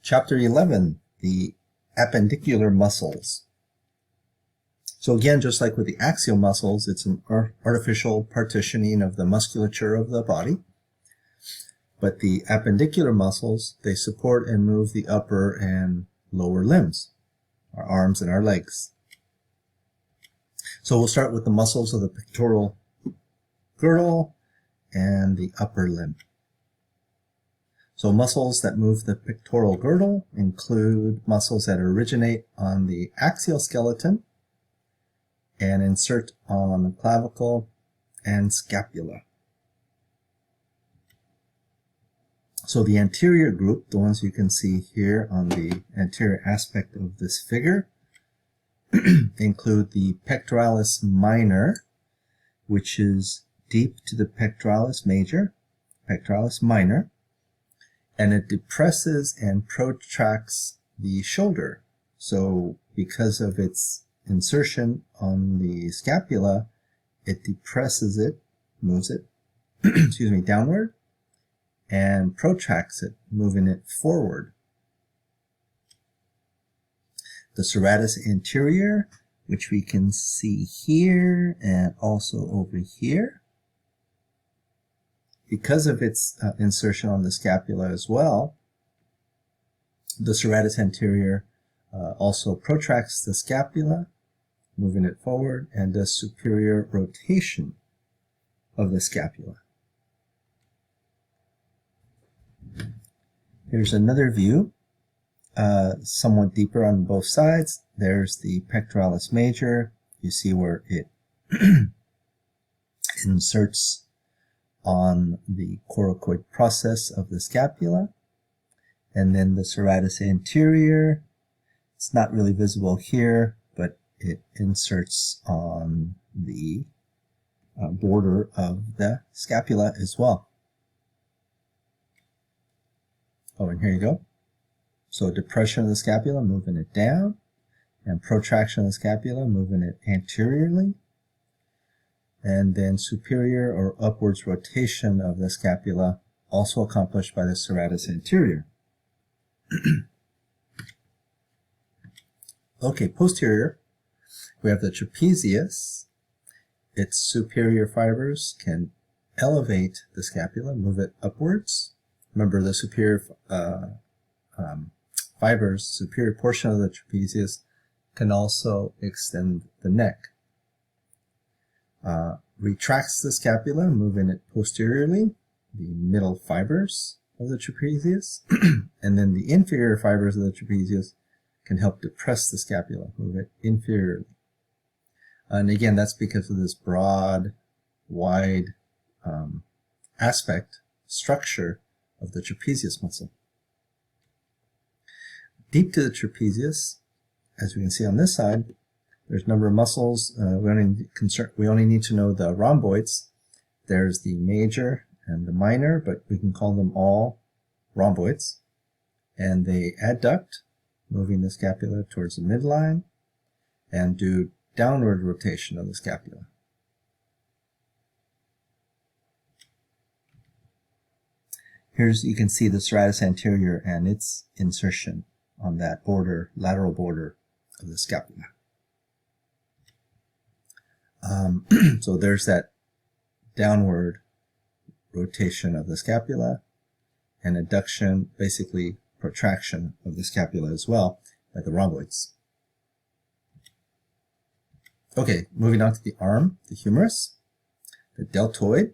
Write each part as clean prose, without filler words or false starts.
Chapter 11, the appendicular muscles. So again, just like with the axial muscles, it's an artificial partitioning of the musculature of the body. But the appendicular muscles, they support and move the upper and lower limbs, our arms and our legs. So we'll start with the muscles of the pectoral girdle and the upper limb. So muscles that move the pectoral girdle include muscles that originate on the axial skeleton and insert on the clavicle and scapula. So the anterior group, the ones you can see here on the anterior aspect of this figure, include the pectoralis minor, which is deep to the pectoralis major, pectoralis minor, and it depresses and protracts the shoulder. So because of its insertion on the scapula, it depresses it, moves it, excuse me, downward, and protracts it, moving it forward. The serratus anterior, which we can see here and also over here, because of its insertion on the scapula as well, the serratus anterior also protracts the scapula, moving it forward, and does superior rotation of the scapula. Here's another view, somewhat deeper on both sides. There's the pectoralis major. You see where it inserts on the coracoid process of the scapula. And then the serratus anterior, it's not really visible here, but it inserts on the border of the scapula as well. Oh, and here you go. So depression of the scapula, moving it down, and protraction of the scapula, moving it anteriorly, and then superior or upwards rotation of the scapula, also accomplished by the serratus anterior. Okay, posterior, we have the trapezius. Its superior fibers can elevate the scapula, move it upwards. Remember, the superior fibers, superior portion of the trapezius, can also extend the neck. Retracts the scapula, moving it posteriorly, the middle fibers of the trapezius, and then the inferior fibers of the trapezius can help depress the scapula, move it inferiorly. And again, that's because of this broad, wide aspect, structure of the trapezius muscle. Deep to the trapezius, as we can see on this side, there's a number of muscles. We only need to know the rhomboids. There's the major and the minor, but we can call them all rhomboids. And they adduct, moving the scapula towards the midline, and do downward rotation of the scapula. You can see the serratus anterior and its insertion on that border, lateral border of the scapula. So there's that downward rotation of the scapula and adduction, basically protraction of the scapula as well by the rhomboids. Okay, moving on to the arm, the humerus, the deltoid,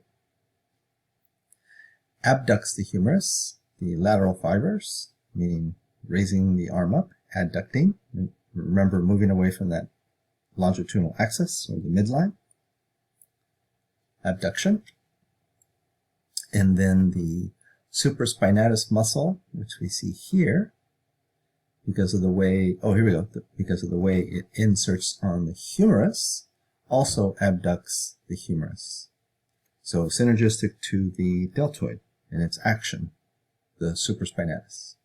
abducts the humerus, the lateral fibers, meaning raising the arm up, adducting. Remember, moving away from that longitudinal axis or the midline. Abduction. And then the supraspinatus muscle, which we see here, because of the way, oh, here we go, because of the way it inserts on the humerus, also abducts the humerus. So synergistic to the deltoid in its action, the supraspinatus.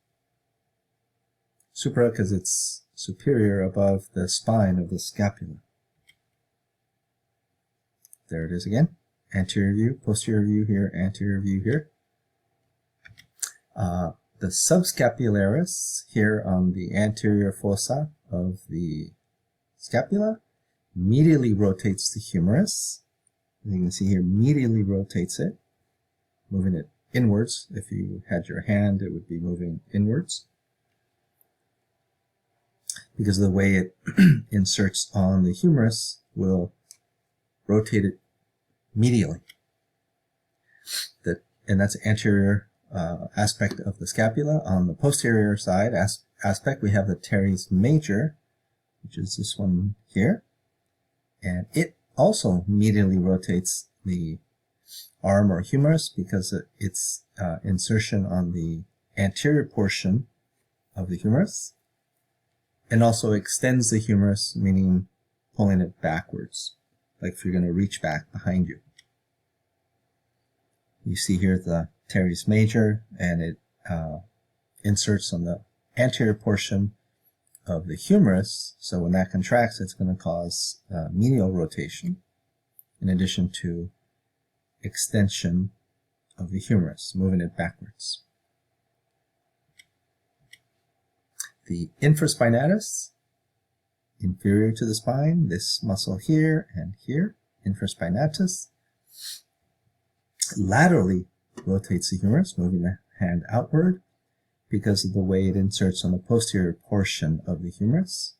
Supra because it's superior above the spine of the scapula. There it is again. Anterior view, posterior view here, anterior view here. The subscapularis here on the anterior fossa of the scapula medially rotates the humerus. As you can see here, medially rotates it, moving it inwards. If you had your hand, it would be moving inwards because of the way it inserts on the humerus will rotate it medially. And that's anterior aspect of the scapula. On the posterior side aspect, we have the teres major, which is this one here, and it also medially rotates the arm or humerus because of its insertion on the anterior portion of the humerus, and also extends the humerus, meaning pulling it backwards, like if you're going to reach back behind you. You see here the teres major, and it inserts on the anterior portion of the humerus, so when that contracts, it's going to cause medial rotation, in addition to extension of the humerus, moving it backwards. The infraspinatus, inferior to the spine, this muscle here and here, infraspinatus, laterally rotates the humerus, moving the hand outward because of the way it inserts on the posterior portion of the humerus.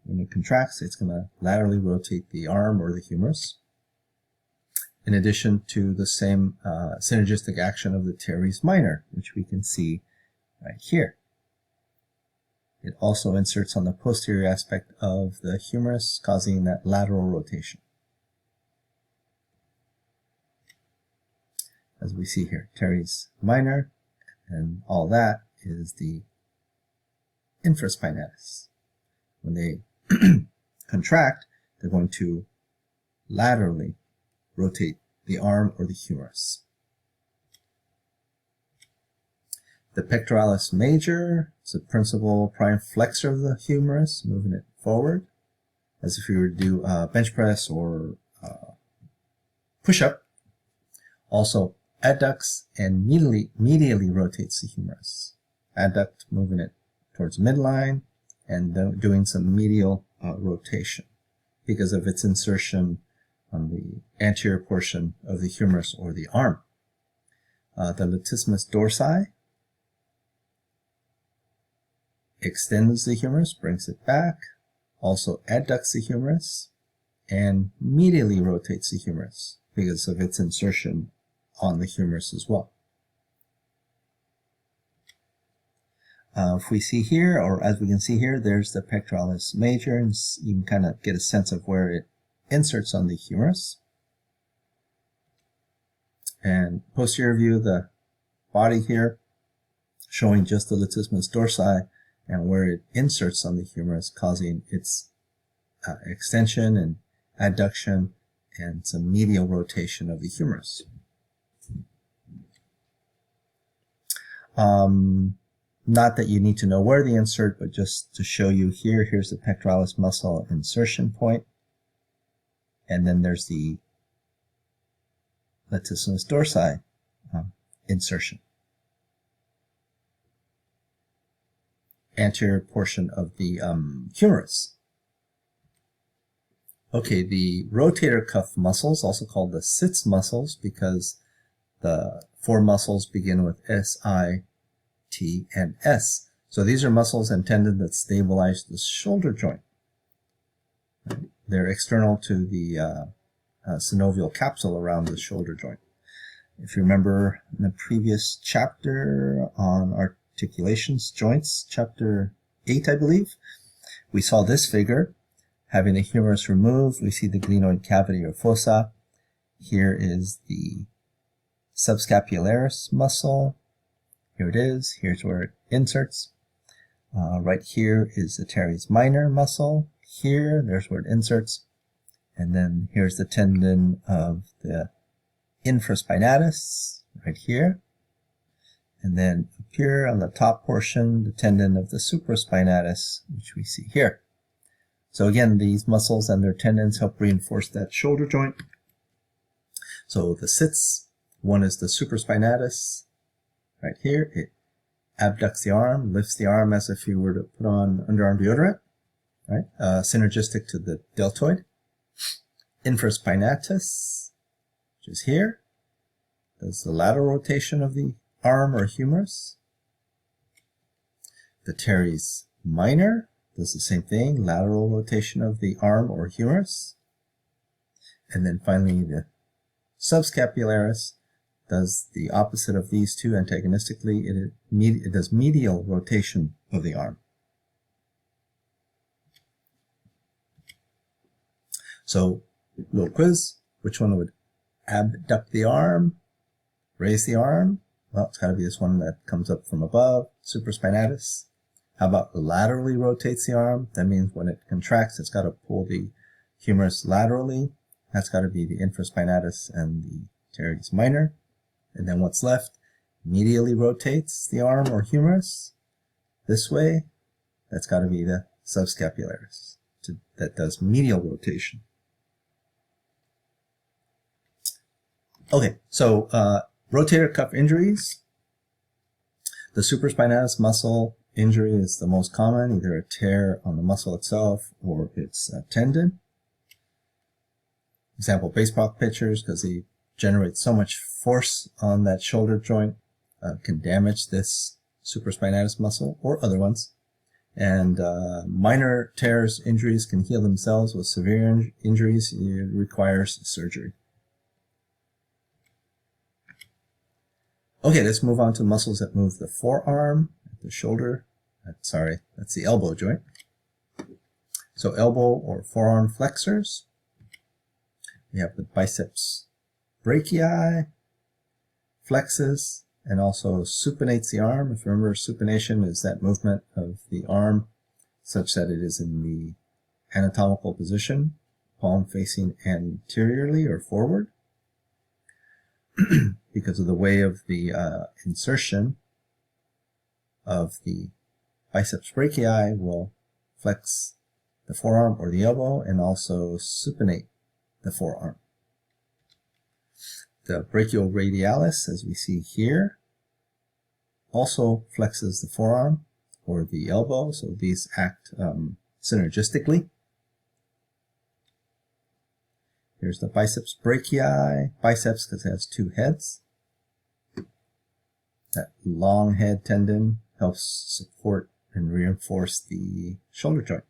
When it contracts, it's going to laterally rotate the arm or the humerus, in addition to the same synergistic action of the teres minor, which we can see right here. It also inserts on the posterior aspect of the humerus, causing that lateral rotation. As we see here, teres minor, and all that is the infraspinatus. When they contract, they're going to laterally rotate the arm or the humerus. The pectoralis major is the principal prime flexor of the humerus, moving it forward, as if you were to do a bench press or push-up. Also adducts and medially rotates the humerus. Adduct, moving it towards midline, and doing some medial rotation because of its insertion on the anterior portion of the humerus or the arm. The latissimus dorsi extends the humerus, brings it back, also adducts the humerus, and medially rotates the humerus because of its insertion on the humerus as well. If we see here, or as we can see here, there's the pectoralis major, and you can kind of get a sense of where it inserts on the humerus. And posterior view of the body here, showing just the latissimus dorsi and where it inserts on the humerus, causing its extension and adduction and some medial rotation of the humerus. Not that you need to know where the insert, but just to show you here, here's the pectoralis muscle insertion point, and then there's the latissimus dorsi insertion. Anterior portion of the humerus. Okay, the rotator cuff muscles, also called the sits muscles, because the four muscles begin with S-I, T, and S. So these are muscles and tendons that stabilize the shoulder joint. They're external to the synovial capsule around the shoulder joint. If you remember in the previous chapter on articulations, joints, chapter 8, I believe, we saw this figure. Having the humerus removed, we see the glenoid cavity or fossa. Here is the subscapularis muscle. Here it is. Here's where it inserts. Right here is the teres minor muscle. Here, there's where it inserts. And then here's the tendon of the infraspinatus, right here. And then up here on the top portion, the tendon of the supraspinatus, which we see here. So again, these muscles and their tendons help reinforce that shoulder joint. So the sits, one is the supraspinatus, right here. It abducts the arm, lifts the arm as if you were to put on underarm deodorant, right? Synergistic to the deltoid. Infraspinatus, which is here, does the lateral rotation of the arm or humerus. The teres minor does the same thing, lateral rotation of the arm or humerus. And then finally the subscapularis does the opposite of these two antagonistically. It does medial rotation of the arm. So, little quiz, which one would abduct the arm, raise the arm? Well, it's got to be this one that comes up from above, supraspinatus. How about laterally rotates the arm? That means when it contracts, it's got to pull the humerus laterally. That's got to be the infraspinatus and the teres minor. And then what's left? Medially rotates the arm or humerus this way. That's got to be the subscapularis that does medial rotation. Okay, so rotator cuff injuries. The supraspinatus muscle injury is the most common, either a tear on the muscle itself or it's a tendon. Example, baseball pitchers, because they generate so much force on that shoulder joint, can damage this supraspinatus muscle or other ones. And minor tears, injuries can heal themselves. With severe injuries, it requires surgery. Okay, let's move on to muscles that move the forearm, the shoulder. Sorry, that's the elbow joint. So elbow or forearm flexors. We have the biceps brachii, flexes, and also supinates the arm. If you remember, supination is that movement of the arm such that it is in the anatomical position, palm facing anteriorly or forward. Because of the way of the insertion of the biceps brachii will flex the forearm or the elbow and also supinate the forearm. The brachioradialis, as we see here, also flexes the forearm or the elbow, so these act synergistically. Here's the biceps brachii, biceps because it has two heads. That long head tendon helps support and reinforce the shoulder joint.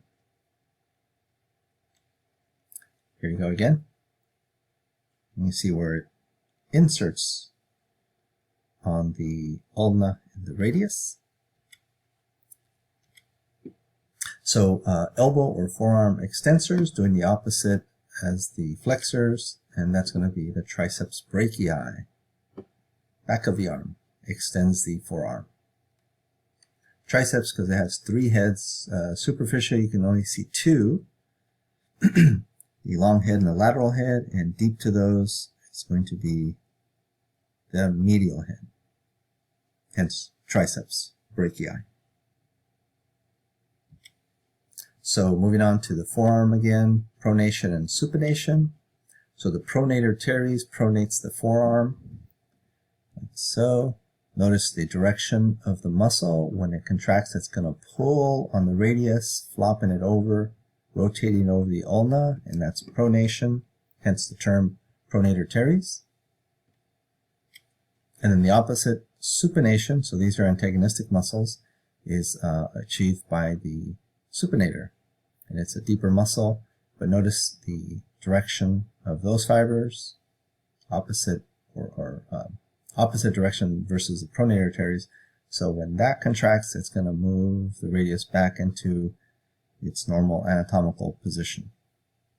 Here you go again. You see where it inserts on the ulna and the radius. So elbow or forearm extensors doing the opposite as the flexors, and that's going to be the triceps brachii. Back of the arm extends the forearm. Triceps, because it has three heads, superficially you can only see two. The long head and the lateral head, and deep to those is going to be the medial head, hence triceps brachii. So moving on to the forearm again, pronation and supination. So the pronator teres pronates the forearm, like so. Notice the direction of the muscle. When it contracts, it's going to pull on the radius, flopping it over, rotating over the ulna, and that's pronation, hence the term pronator teres. And then the opposite, supination, so these are antagonistic muscles, is achieved by the supinator. And it's a deeper muscle, but notice the direction of those fibers, opposite opposite direction versus the pronator teres. So when that contracts, it's going to move the radius back into its normal anatomical position,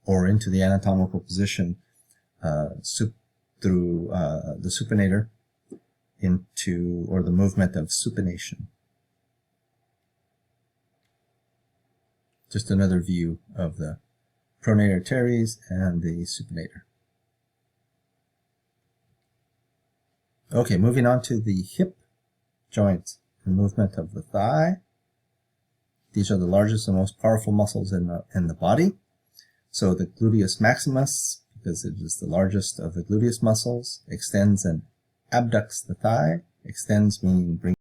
or into the anatomical position through the supinator into, or the movement of supination. Just another view of the pronator teres and the supinator. Okay, moving on to the hip joint and movement of the thigh. These are the largest and most powerful muscles in the body. So the gluteus maximus, because it is the largest of the gluteus muscles, extends and abducts the thigh. Extends meaning brings